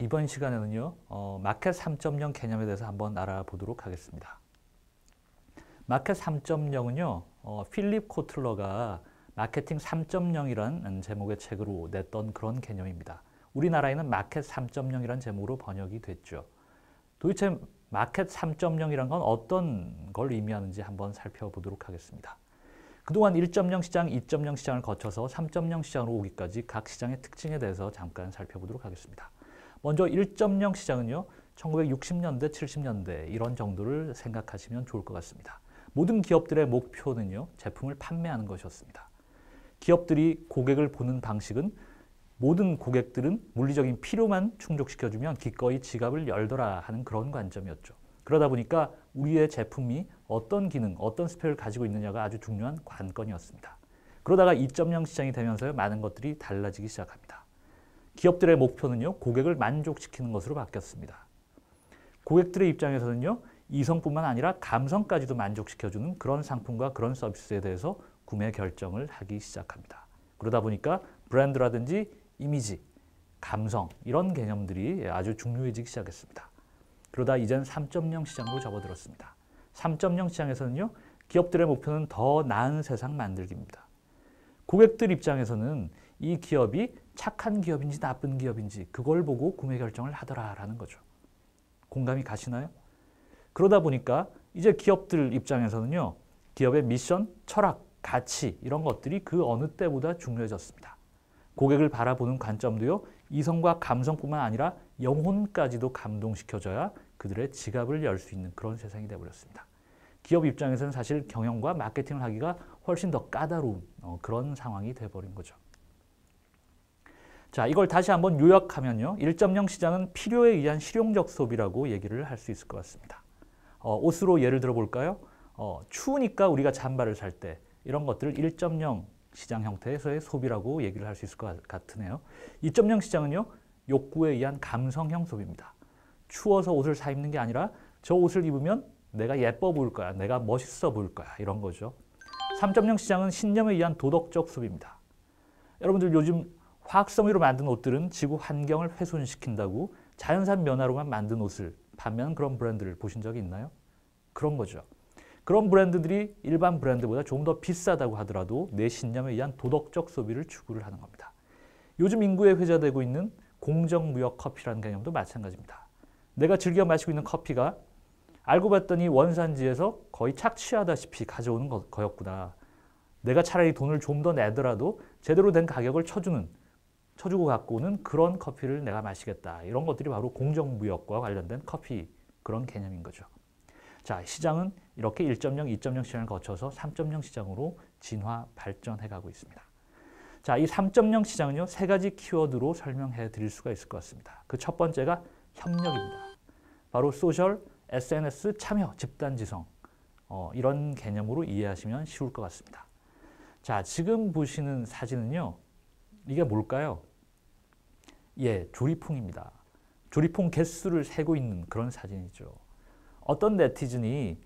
이번 시간에는요, 마켓 3.0 개념에 대해서 한번 알아보도록 하겠습니다. 마켓 3.0은요, 필립 코틀러가 마케팅 3.0이라는 제목의 책으로 냈던 그런 개념입니다. 우리나라에는 마켓 3.0이라는 제목으로 번역이 됐죠. 도대체 마켓 3.0이란 건 어떤 걸 의미하는지 한번 살펴보도록 하겠습니다. 그동안 1.0 시장, 2.0 시장을 거쳐서 3.0 시장으로 오기까지 각 시장의 특징에 대해서 잠깐 살펴보도록 하겠습니다. 먼저 1.0 시장은요, 1960년대, 70년대 이런 정도를 생각하시면 좋을 것 같습니다. 모든 기업들의 목표는요, 제품을 판매하는 것이었습니다. 기업들이 고객을 보는 방식은 모든 고객들은 물리적인 필요만 충족시켜주면 기꺼이 지갑을 열더라 하는 그런 관점이었죠. 그러다 보니까 우리의 제품이 어떤 기능, 어떤 스펙을 가지고 있느냐가 아주 중요한 관건이었습니다. 그러다가 2.0 시장이 되면서 많은 것들이 달라지기 시작합니다. 기업들의 목표는요, 고객을 만족시키는 것으로 바뀌었습니다. 고객들의 입장에서는요, 이성뿐만 아니라 감성까지도 만족시켜주는 그런 상품과 그런 서비스에 대해서 구매 결정을 하기 시작합니다. 그러다 보니까 브랜드라든지 이미지, 감성 이런 개념들이 아주 중요해지기 시작했습니다. 그러다 이젠 3.0 시장으로 접어들었습니다. 3.0 시장에서는요, 기업들의 목표는 더 나은 세상 만들기입니다. 고객들 입장에서는 이 기업이 착한 기업인지 나쁜 기업인지 그걸 보고 구매 결정을 하더라라는 거죠. 공감이 가시나요? 그러다 보니까 이제 기업들 입장에서는요, 기업의 미션, 철학, 가치 이런 것들이 그 어느 때보다 중요해졌습니다. 고객을 바라보는 관점도요, 이성과 감성뿐만 아니라 영혼까지도 감동시켜줘야 그들의 지갑을 열 수 있는 그런 세상이 되어버렸습니다. 기업 입장에서는 사실 경영과 마케팅을 하기가 훨씬 더 까다로운 그런 상황이 되어버린 거죠. 자, 이걸 다시 한번 요약하면요, 1.0 시장은 필요에 의한 실용적 소비라고 얘기를 할 수 있을 것 같습니다. 옷으로 예를 들어 볼까요? 추우니까 우리가 잠바를 살 때 이런 것들을 1.0 시장 형태에서의 소비라고 얘기를 할 수 있을 것 같으네요. 2.0 시장은요, 욕구에 의한 감성형 소비입니다. 추워서 옷을 사 입는 게 아니라 저 옷을 입으면 내가 예뻐 보일 거야, 내가 멋있어 보일 거야 이런 거죠. 3.0 시장은 신념에 의한 도덕적 소비입니다. 여러분들 요즘 화학섬유로 만든 옷들은 지구 환경을 훼손시킨다고 자연산 면화로만 만든 옷을 판매하는 그런 브랜드를 보신 적이 있나요? 그런 거죠. 그런 브랜드들이 일반 브랜드보다 조금 더 비싸다고 하더라도 내 신념에 의한 도덕적 소비를 추구를 하는 겁니다. 요즘 인구에 회자되고 있는 공정무역 커피라는 개념도 마찬가지입니다. 내가 즐겨 마시고 있는 커피가 알고 봤더니 원산지에서 거의 착취하다시피 가져오는 거였구나. 내가 차라리 돈을 좀 더 내더라도 제대로 된 가격을 쳐주고 갖고 오는 그런 커피를 내가 마시겠다. 이런 것들이 바로 공정무역과 관련된 커피 그런 개념인 거죠. 자, 시장은 이렇게 1.0, 2.0 시장을 거쳐서 3.0 시장으로 진화, 발전해 가고 있습니다. 자, 이 3.0 시장은요, 세 가지 키워드로 설명해 드릴 수가 있을 것 같습니다. 그 첫 번째가 협력입니다. 바로 소셜, SNS, 참여, 집단지성 이런 개념으로 이해하시면 쉬울 것 같습니다. 자, 지금 보시는 사진은요, 이게 뭘까요? 예, 조리퐁입니다. 조리퐁 개수를 세고 있는 그런 사진이죠. 어떤 네티즌이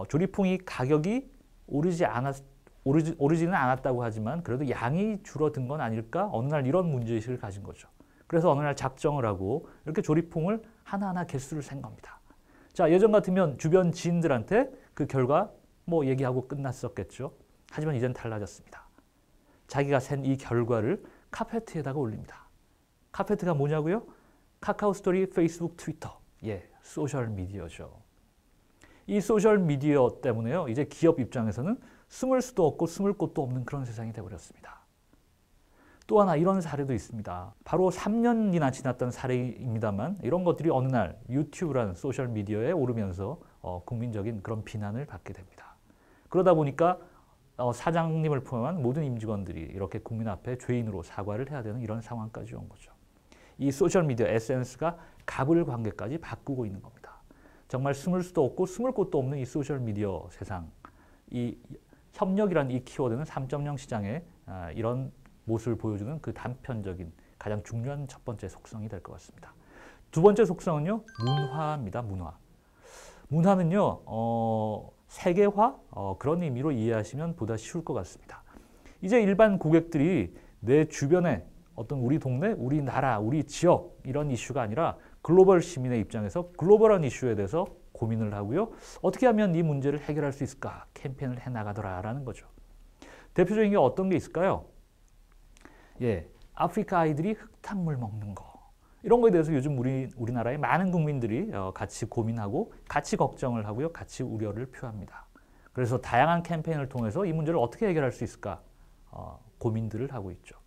조리퐁이 가격이 오르지는 않았다고 하지만 그래도 양이 줄어든 건 아닐까? 어느 날 이런 문제의식을 가진 거죠. 그래서 어느 날 작정을 하고 이렇게 조리퐁을 하나하나 개수를 센 겁니다. 자, 예전 같으면 주변 지인들한테 그 결과 뭐 얘기하고 끝났었겠죠. 하지만 이젠 달라졌습니다. 자기가 센 이 결과를 카페트에다가 올립니다. 카페트가 뭐냐고요? 카카오 스토리, 페이스북, 트위터. 예, 소셜 미디어죠. 이 소셜 미디어 때문에요, 이제 기업 입장에서는 숨을 수도 없고 숨을 곳도 없는 그런 세상이 되어버렸습니다. 또 하나 이런 사례도 있습니다. 바로 3년이나 지났던 사례입니다만 이런 것들이 어느 날 유튜브라는 소셜 미디어에 오르면서 국민적인 그런 비난을 받게 됩니다. 그러다 보니까 사장님을 포함한 모든 임직원들이 이렇게 국민 앞에 죄인으로 사과를 해야 되는 이런 상황까지 온 거죠. 이 소셜미디어 SNS가 갑을 관계까지 바꾸고 있는 겁니다. 정말 숨을 수도 없고 숨을 곳도 없는 이 소셜미디어 세상, 이 협력이라는 이 키워드는 3.0 시장의 이런 모습을 보여주는 그 단편적인 가장 중요한 첫 번째 속성이 될 것 같습니다. 두 번째 속성은요, 문화입니다. 문화는요, 세계화 그런 의미로 이해하시면 보다 쉬울 것 같습니다. 이제 일반 고객들이 내 주변에 어떤 우리 동네, 우리 나라, 우리 지역 이런 이슈가 아니라 글로벌 시민의 입장에서 글로벌한 이슈에 대해서 고민을 하고요. 어떻게 하면 이 문제를 해결할 수 있을까 캠페인을 해나가더라라는 거죠. 대표적인 게 어떤 게 있을까요? 예, 아프리카 아이들이 흙탕물 먹는 거. 이런 거에 대해서 요즘 우리나라의 많은 국민들이 같이 고민하고 같이 걱정을 하고요. 같이 우려를 표합니다. 그래서 다양한 캠페인을 통해서 이 문제를 어떻게 해결할 수 있을까 고민들을 하고 있죠.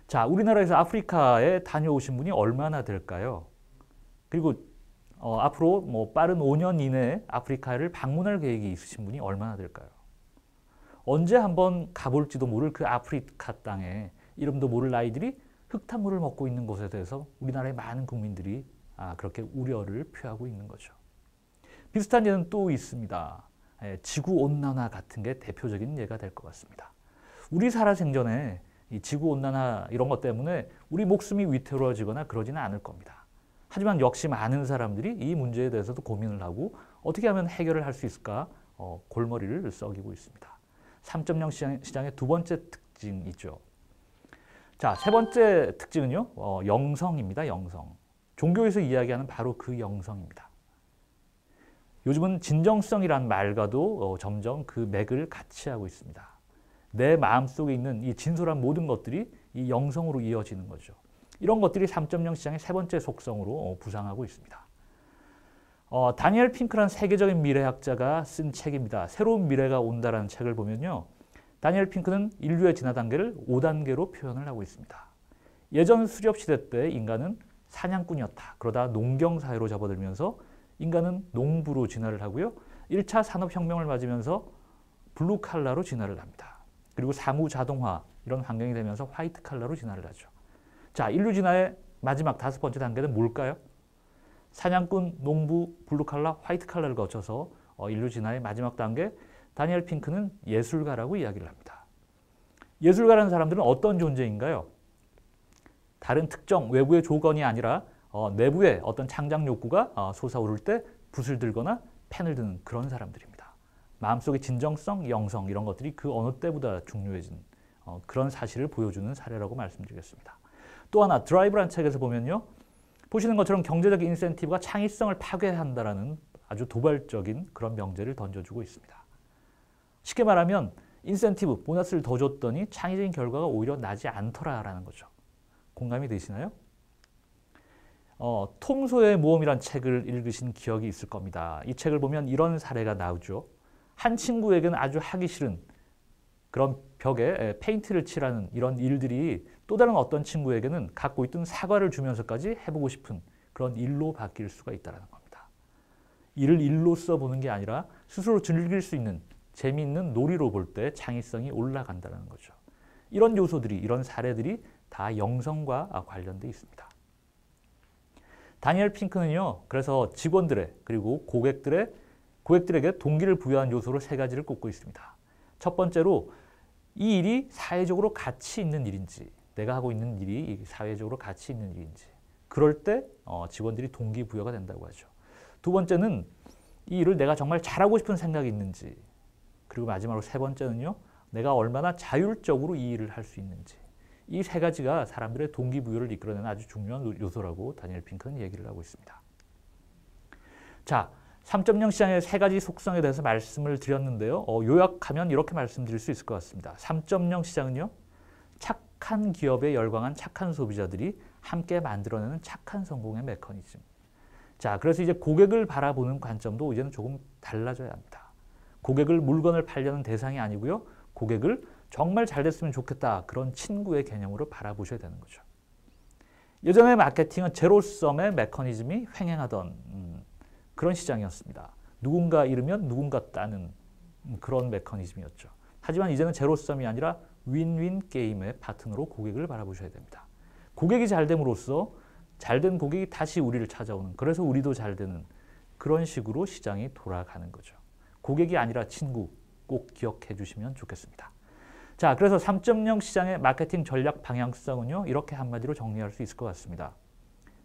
자, 우리나라에서 아프리카에 다녀오신 분이 얼마나 될까요? 그리고 앞으로 뭐 빠른 5년 이내에 아프리카를 방문할 계획이 있으신 분이 얼마나 될까요? 언제 한번 가볼지도 모를 그 아프리카 땅에 이름도 모를 아이들이 흙탕물을 먹고 있는 것에 대해서 우리나라의 많은 국민들이 그렇게 우려를 표하고 있는 거죠. 비슷한 예는 또 있습니다. 지구온난화 같은 게 대표적인 예가 될 것 같습니다. 우리 살아생전에 이 지구온난화 이런 것 때문에 우리 목숨이 위태로워지거나 그러지는 않을 겁니다. 하지만 역시 많은 사람들이 이 문제에 대해서도 고민을 하고 어떻게 하면 해결을 할 수 있을까 골머리를 썩이고 있습니다. 3.0 시장의 두 번째 특징이죠. 자, 세 번째 특징은요, 영성입니다. 영성. 종교에서 이야기하는 바로 그 영성입니다. 요즘은 진정성이란 말과도 점점 그 맥을 같이 하고 있습니다. 내 마음속에 있는 이 진솔한 모든 것들이 이 영성으로 이어지는 거죠. 이런 것들이 3.0 시장의 세 번째 속성으로 부상하고 있습니다. 다니엘 핑크라는 세계적인 미래학자가 쓴 책입니다. 새로운 미래가 온다라는 책을 보면요. 다니엘 핑크는 인류의 진화 단계를 5단계로 표현을 하고 있습니다. 예전 수렵 시대 때 인간은 사냥꾼이었다. 그러다 농경사회로 접어들면서 인간은 농부로 진화를 하고요. 1차 산업혁명을 맞으면서 블루칼라로 진화를 합니다. 그리고 상우자동화 이런 환경이 되면서 화이트 칼라로 진화를 하죠. 자, 인류 진화의 마지막 다섯 번째 단계는 뭘까요? 사냥꾼, 농부, 블루칼라, 화이트 칼라를 거쳐서 인류 진화의 마지막 단계 다니엘 핑크는 예술가라고 이야기를 합니다. 예술가라는 사람들은 어떤 존재인가요? 다른 특정 외부의 조건이 아니라 내부의 어떤 창작 욕구가 솟아오를 때 붓을 들거나 펜을 드는 그런 사람들입니다. 마음속의 진정성, 영성 이런 것들이 그 어느 때보다 중요해진 그런 사실을 보여주는 사례라고 말씀드리겠습니다. 또 하나 드라이브라는 책에서 보면요. 보시는 것처럼 경제적 인센티브가 창의성을 파괴한다라는 아주 도발적인 그런 명제를 던져주고 있습니다. 쉽게 말하면 인센티브, 보너스를 더 줬더니 창의적인 결과가 오히려 나지 않더라라는 거죠. 공감이 되시나요? 톰 소여의 모험이란 책을 읽으신 기억이 있을 겁니다. 이 책을 보면 이런 사례가 나오죠. 한 친구에게는 아주 하기 싫은 그런 벽에 페인트를 칠하는 이런 일들이 또 다른 어떤 친구에게는 갖고 있던 사과를 주면서까지 해보고 싶은 그런 일로 바뀔 수가 있다는 겁니다. 이를 일로써 보는 게 아니라 스스로 즐길 수 있는 재미있는 놀이로 볼 때 창의성이 올라간다는 거죠. 이런 요소들이, 이런 사례들이 다 영성과 관련돼 있습니다. 다니엘 핑크는요, 그래서 직원들의 그리고 고객들에게 동기를 부여한 요소로 세 가지를 꼽고 있습니다. 첫 번째로 이 일이 사회적으로 가치 있는 일인지, 내가 하고 있는 일이 사회적으로 가치 있는 일인지, 그럴 때 직원들이 동기부여가 된다고 하죠. 두 번째는 이 일을 내가 정말 잘하고 싶은 생각이 있는지, 그리고 마지막으로 세 번째는요, 내가 얼마나 자율적으로 이 일을 할 수 있는지. 이 세 가지가 사람들의 동기부여를 이끌어내는 아주 중요한 요소라고 다니엘 핑크는 얘기를 하고 있습니다. 자, 3.0 시장의 세 가지 속성에 대해서 말씀을 드렸는데요. 요약하면 이렇게 말씀드릴 수 있을 것 같습니다. 3.0 시장은요, 착한 기업에 열광한 착한 소비자들이 함께 만들어내는 착한 성공의 메커니즘. 자, 그래서 이제 고객을 바라보는 관점도 이제는 조금 달라져야 합니다. 고객을 물건을 팔려는 대상이 아니고요. 고객을 정말 잘 됐으면 좋겠다. 그런 친구의 개념으로 바라보셔야 되는 거죠. 예전에 마케팅은 제로섬의 메커니즘이 횡행하던 그런 시장이었습니다. 누군가 잃으면 누군가 따는 그런 메커니즘이었죠. 하지만 이제는 제로섬이 아니라 윈윈 게임의 파트너로 고객을 바라보셔야 됩니다. 고객이 잘 됨으로써 잘된 고객이 다시 우리를 찾아오는, 그래서 우리도 잘 되는 그런 식으로 시장이 돌아가는 거죠. 고객이 아니라 친구, 꼭 기억해 주시면 좋겠습니다. 자, 그래서 3.0 시장의 마케팅 전략 방향성은요, 이렇게 한마디로 정리할 수 있을 것 같습니다.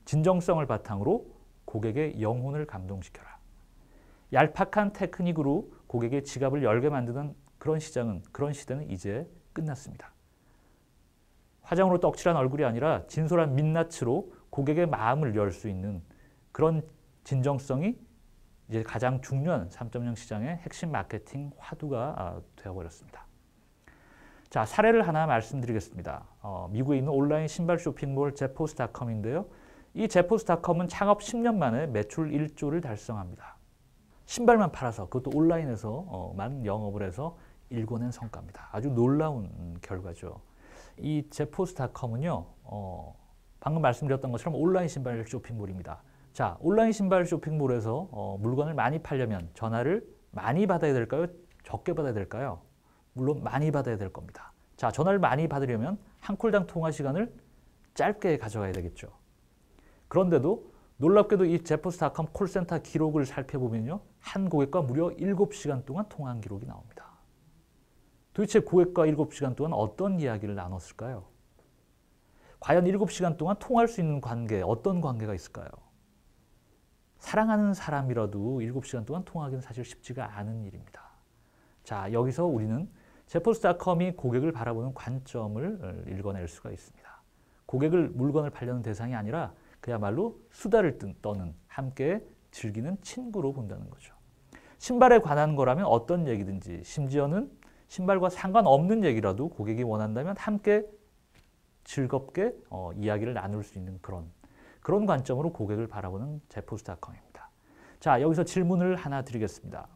진정성을 바탕으로 고객의 영혼을 감동시켜라. 얄팍한 테크닉으로 고객의 지갑을 열게 만드는 그런 시대는 이제 끝났습니다. 화장으로 떡칠한 얼굴이 아니라 진솔한 민낯으로 고객의 마음을 열 수 있는 그런 진정성이 이제 가장 중요한 3.0 시장의 핵심 마케팅 화두가 되어버렸습니다. 자, 사례를 하나 말씀드리겠습니다. 미국에 있는 온라인 신발 쇼핑몰 제포스닷컴인데요. 이 제포스닷컴은 창업 10년 만에 매출 1조를 달성합니다. 신발만 팔아서 그것도 온라인에서만 영업을 해서 일궈낸 성과입니다. 아주 놀라운 결과죠. 이 제포스닷컴은요, 방금 말씀드렸던 것처럼 온라인 신발 쇼핑몰입니다. 자, 온라인 신발 쇼핑몰에서 물건을 많이 팔려면 전화를 많이 받아야 될까요? 적게 받아야 될까요? 물론 많이 받아야 될 겁니다. 자, 전화를 많이 받으려면 한 콜당 통화 시간을 짧게 가져가야 되겠죠. 그런데도 놀랍게도 이 제포스닷컴 콜센터 기록을 살펴보면요, 한 고객과 무려 7시간 동안 통화한 기록이 나옵니다. 도대체 고객과 7시간 동안 어떤 이야기를 나눴을까요? 과연 7시간 동안 통화할 수 있는 관계, 어떤 관계가 있을까요? 사랑하는 사람이라도 7시간 동안 통화하기는 사실 쉽지가 않은 일입니다. 자, 여기서 우리는 제포스닷컴이 고객을 바라보는 관점을 읽어낼 수가 있습니다. 고객을 물건을 팔려는 대상이 아니라 그야말로 수다를 떠는, 함께 즐기는 친구로 본다는 거죠. 신발에 관한 거라면 어떤 얘기든지, 심지어는 신발과 상관없는 얘기라도 고객이 원한다면 함께 즐겁게 이야기를 나눌 수 있는 그런 관점으로 고객을 바라보는 제포스닷컴입니다. 자, 여기서 질문을 하나 드리겠습니다.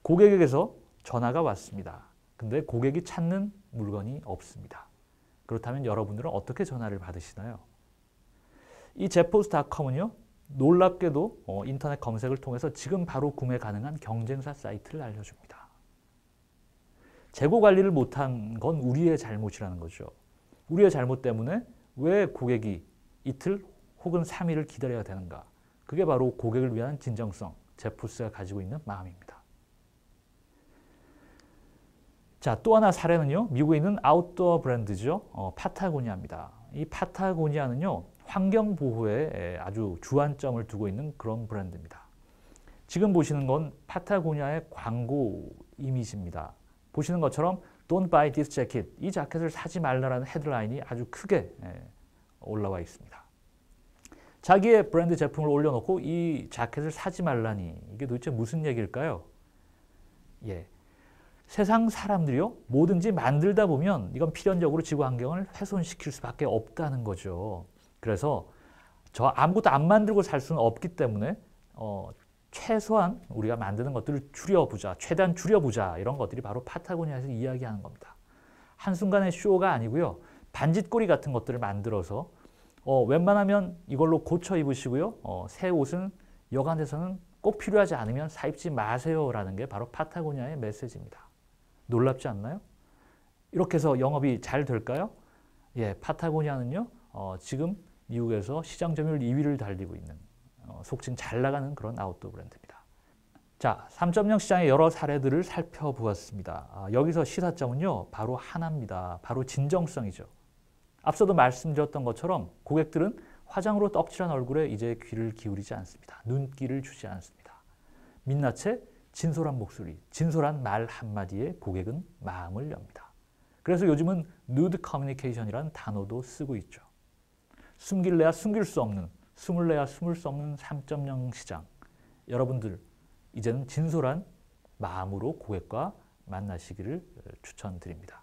고객에게서 전화가 왔습니다. 근데 고객이 찾는 물건이 없습니다. 그렇다면 여러분들은 어떻게 전화를 받으시나요? 이 제포스닷컴은요, 놀랍게도 인터넷 검색을 통해서 지금 바로 구매 가능한 경쟁사 사이트를 알려줍니다. 재고 관리를 못한 건 우리의 잘못이라는 거죠. 우리의 잘못 때문에 왜 고객이 이틀 혹은 3일을 기다려야 되는가? 그게 바로 고객을 위한 진정성, 제포스가 가지고 있는 마음입니다. 자, 또 하나 사례는요, 미국에 있는 아웃도어 브랜드죠. 파타고니아입니다. 이 파타고니아는요, 환경 보호에 아주 주안점을 두고 있는 그런 브랜드입니다. 지금 보시는 건 파타고니아의 광고 이미지입니다. 보시는 것처럼 Don't buy this jacket. 이 자켓을 사지 말라라는 헤드라인이 아주 크게 올라와 있습니다. 자기의 브랜드 제품을 올려놓고 이 자켓을 사지 말라니, 이게 도대체 무슨 얘기일까요? 예, 세상 사람들이요, 뭐든지 만들다 보면 이건 필연적으로 지구 환경을 훼손시킬 수밖에 없다는 거죠. 그래서 저 아무것도 안 만들고 살 수는 없기 때문에 최소한 우리가 만드는 것들을 줄여보자, 최대한 줄여보자, 이런 것들이 바로 파타고니아에서 이야기하는 겁니다. 한순간의 쇼가 아니고요, 반짓꼬리 같은 것들을 만들어서 웬만하면 이걸로 고쳐 입으시고요, 새 옷은 여간에서는 꼭 필요하지 않으면 사 입지 마세요라는 게 바로 파타고니아의 메시지입니다. 놀랍지 않나요? 이렇게 해서 영업이 잘 될까요? 예, 파타고니아는요, 지금 미국에서 시장 점유율 2위를 달리고 있는, 속칭 잘 나가는 그런 아웃도어 브랜드입니다. 자, 3.0 시장의 여러 사례들을 살펴보았습니다. 여기서 시사점은요, 바로 하나입니다. 바로 진정성이죠. 앞서도 말씀드렸던 것처럼 고객들은 화장으로 떡칠한 얼굴에 이제 귀를 기울이지 않습니다. 눈길을 주지 않습니다. 민낯에 진솔한 목소리, 진솔한 말 한마디에 고객은 마음을 엽니다. 그래서 요즘은 누드 커뮤니케이션이라는 단어도 쓰고 있죠. 숨길래야 숨길 수 없는, 숨을래야 숨을 수 없는 3.0 시장. 여러분들 이제는 진솔한 마음으로 고객과 만나시기를 추천드립니다.